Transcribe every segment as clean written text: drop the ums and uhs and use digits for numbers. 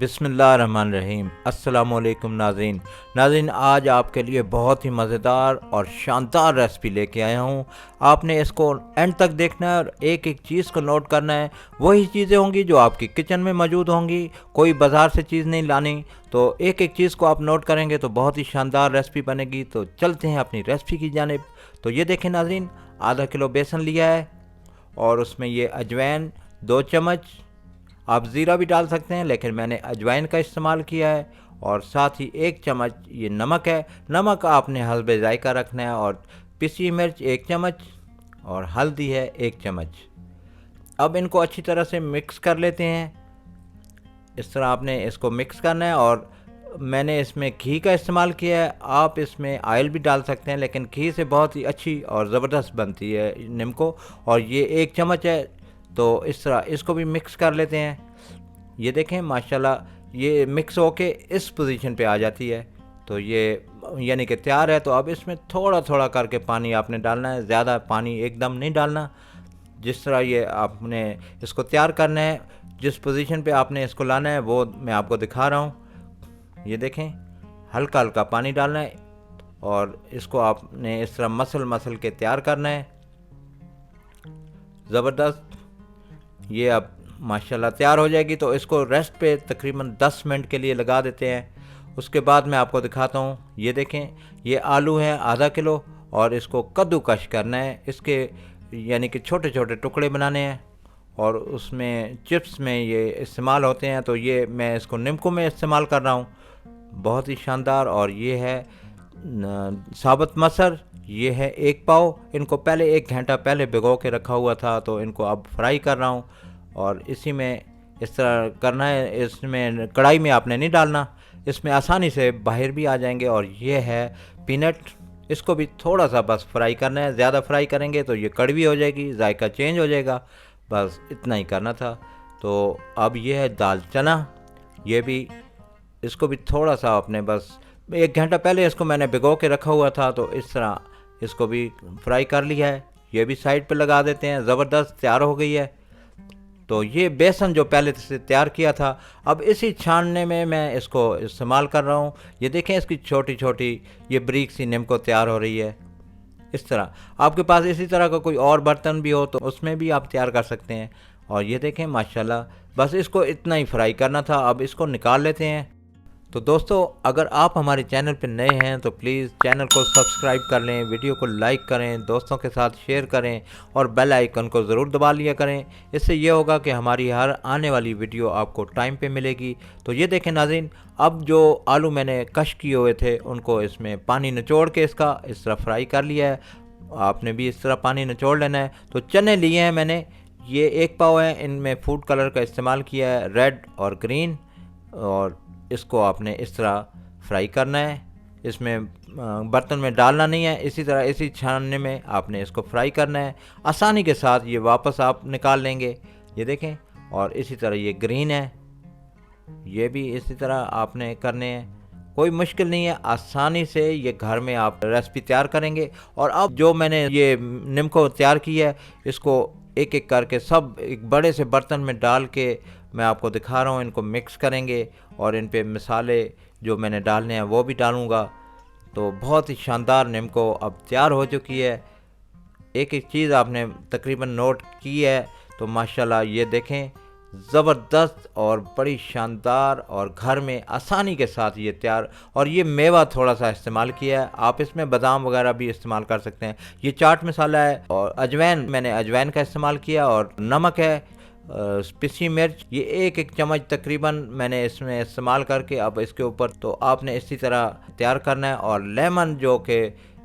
बिस्मिल्लाहिर्रहमानिर्रहीम। अस्सलामुअलैकुम नाज़रीन, आज आपके लिए बहुत ही मज़ेदार और शानदार रेसिपी लेके आया हूँ। आपने इसको एंड तक देखना है और एक एक चीज़ को नोट करना है। वही चीज़ें होंगी जो आपकी किचन में मौजूद होंगी, कोई बाज़ार से चीज़ नहीं लानी। तो एक एक चीज़ को आप नोट करेंगे तो बहुत ही शानदार रेसिपी बनेगी। तो चलते हैं अपनी रेसिपी की जानिब। तो ये देखें नाज़रीन, आधा किलो बेसन लिया है और उसमें ये अजवाइन 2 चम्मच, आप ज़ीरा भी डाल सकते हैं लेकिन मैंने अजवाइन का इस्तेमाल किया है। और साथ ही 1 चम्मच ये नमक है। नमक आपने हस्बे ज़ायका रखना है। और पिसी मिर्च 1 चम्मच और हल्दी है 1 चम्मच। अब इनको अच्छी तरह से मिक्स कर लेते हैं। इस तरह आपने इसको मिक्स करना है। और मैंने इसमें घी का इस्तेमाल किया है, आप इसमें ऑयल भी डाल सकते हैं लेकिन घी से बहुत ही अच्छी और ज़बरदस्त बनती है निम्को। और ये 1 चम्मच है। तो इस तरह इसको भी मिक्स कर लेते हैं। ये देखें माशाल्लाह ये मिक्स होके इस पोजीशन पे आ जाती है। तो ये यानी कि तैयार है। तो अब इसमें थोड़ा थोड़ा करके पानी आपने डालना है, ज़्यादा पानी एकदम नहीं डालना। जिस तरह ये आपने इसको तैयार करना है, जिस पोजीशन पे आपने इसको लाना है वो मैं आपको दिखा रहा हूँ। ये देखें, हल्का हल्का पानी डालना है और इसको आपने इस तरह मसल के तैयार करना है। ज़बरदस्त, ये अब माशाल्लाह तैयार हो जाएगी। तो इसको रेस्ट पे तकरीबन 10 मिनट के लिए लगा देते हैं। उसके बाद मैं आपको दिखाता हूँ। ये देखें, ये आलू हैं आधा किलो और इसको कद्दूकश करना है। इसके यानी कि छोटे छोटे टुकड़े बनाने हैं और उसमें चिप्स में ये इस्तेमाल होते हैं। तो ये मैं इसको निम्को में इस्तेमाल कर रहा हूँ, बहुत ही शानदार। और ये है साबुत मसर, ये है 1 पाव। इनको पहले 1 घंटा पहले भिगो के रखा हुआ था, तो इनको अब फ्राई कर रहा हूँ। और इसी में इस तरह करना है। इसमें कढ़ाई में आपने नहीं डालना, इसमें आसानी से बाहर भी आ जाएंगे। और ये है पीनट, इसको भी थोड़ा सा बस फ्राई करना है। ज़्यादा फ्राई करेंगे तो ये कड़वी हो जाएगी, जायका चेंज हो जाएगा। बस इतना ही करना था। तो अब ये है दाल चना, ये भी इसको भी थोड़ा सा आपने बस 1 घंटा पहले इसको मैंने भिगो के रखा हुआ था, तो इस तरह इसको भी फ्राई कर लिया है। ये भी साइड पे लगा देते हैं। ज़बरदस्त तैयार हो गई है। तो ये बेसन जो पहले से तैयार किया था, अब इसी छानने में मैं इसको इस्तेमाल कर रहा हूँ। ये देखें, इसकी छोटी छोटी ये ब्रीक सी निम्को तैयार हो रही है। इस तरह आपके पास इसी तरह का कोई और बर्तन भी हो तो उसमें भी आप तैयार कर सकते हैं। और ये देखें माशाल्लाह, बस इसको इतना ही फ्राई करना था। अब इसको निकाल लेते हैं। तो दोस्तों, अगर आप हमारे चैनल पर नए हैं तो प्लीज़ चैनल को सब्सक्राइब कर लें, वीडियो को लाइक करें, दोस्तों के साथ शेयर करें और बेल आइकन को ज़रूर दबा लिया करें। इससे ये होगा कि हमारी हर आने वाली वीडियो आपको टाइम पे मिलेगी। तो ये देखें नाज़रीन, अब जो आलू मैंने कश किए हुए थे उनको इसमें पानी निचोड़ के इसका इस तरह फ्राई कर लिया है। आपने भी इस तरह पानी निचोड़ लेना है। तो चने लिए हैं मैंने, ये 1 पाव है। इनमें फूड कलर का इस्तेमाल किया है, रेड और ग्रीन। और इसको आपने इस तरह फ्राई करना है, इसमें बर्तन में डालना नहीं है। इसी तरह इसी छानने में आपने इसको फ्राई करना है। आसानी के साथ ये वापस आप निकाल लेंगे। ये देखें, और इसी तरह ये ग्रीन है, ये भी इसी तरह आपने करने हैं। कोई मुश्किल नहीं है, आसानी से ये घर में आप रेसिपी तैयार करेंगे। और अब जो मैंने ये निम्को तैयार की है, इसको एक एक करके सब एक बड़े से बर्तन में डाल के मैं आपको दिखा रहा हूँ। इनको मिक्स करेंगे और इन पे मसाले जो मैंने डालने हैं वो भी डालूँगा। तो बहुत ही शानदार निम्को अब तैयार हो चुकी है। एक एक चीज़ आपने तकरीबन नोट की है। तो माशाल्लाह ये देखें, ज़बरदस्त और बड़ी शानदार और घर में आसानी के साथ ये तैयार। और ये मेवा थोड़ा सा इस्तेमाल किया है, आप इसमें बादाम वगैरह भी इस्तेमाल कर सकते हैं। ये चाट मसाला है और अजवाइन, मैंने अजवाइन का इस्तेमाल किया। और नमक है, पिसी मिर्च ये 1 चम्मच तकरीबन मैंने इसमें इस्तेमाल करके अब इसके ऊपर तो आपने इसी तरह तैयार करना है। और लेमन जो कि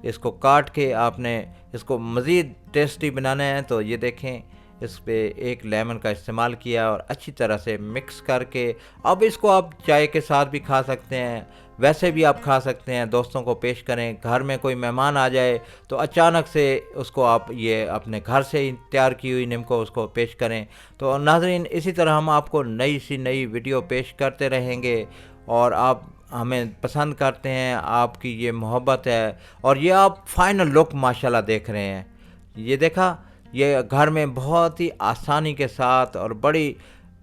इसको काट के आपने इसको मज़ीद टेस्टी बनाना है। तो ये देखें, इस पे 1 लेमन का इस्तेमाल किया और अच्छी तरह से मिक्स करके अब इसको आप चाय के साथ भी खा सकते हैं, वैसे भी आप खा सकते हैं। दोस्तों को पेश करें, घर में कोई मेहमान आ जाए तो अचानक से उसको आप ये अपने घर से ही तैयार की हुई निम्को उसको पेश करें। तो नाज़रीन, इसी तरह हम आपको नई सी नई वीडियो पेश करते रहेंगे। और आप हमें पसंद करते हैं, आपकी ये मोहब्बत है। और ये आप फाइनल लुक माशाल्लाह देख रहे हैं। ये देखा, ये घर में बहुत ही आसानी के साथ और बड़ी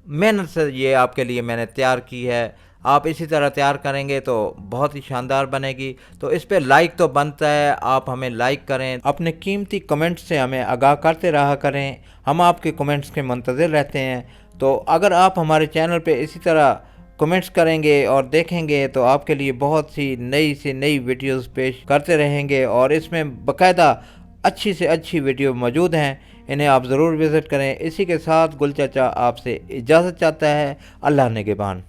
मेहनत से ये आपके लिए मैंने तैयार की है। आप इसी तरह तैयार करेंगे तो बहुत ही शानदार बनेगी। तो इस पे लाइक तो बनता है, आप हमें लाइक करें, अपने कीमती कमेंट्स से हमें आगाह करते रहा करें, हम आपके कमेंट्स के मुंतज़िर रहते हैं। तो अगर आप हमारे चैनल पे इसी तरह कमेंट्स करेंगे और देखेंगे तो आपके लिए बहुत सी नई से नई वीडियोस पेश करते रहेंगे, और इसमें बाकायदा अच्छी से अच्छी वीडियो मौजूद हैं, इन्हें आप ज़रूर विज़िट करें। इसी के साथ गुल चाचा आपसे इजाज़त चाहता है। अल्लाह निगहबान।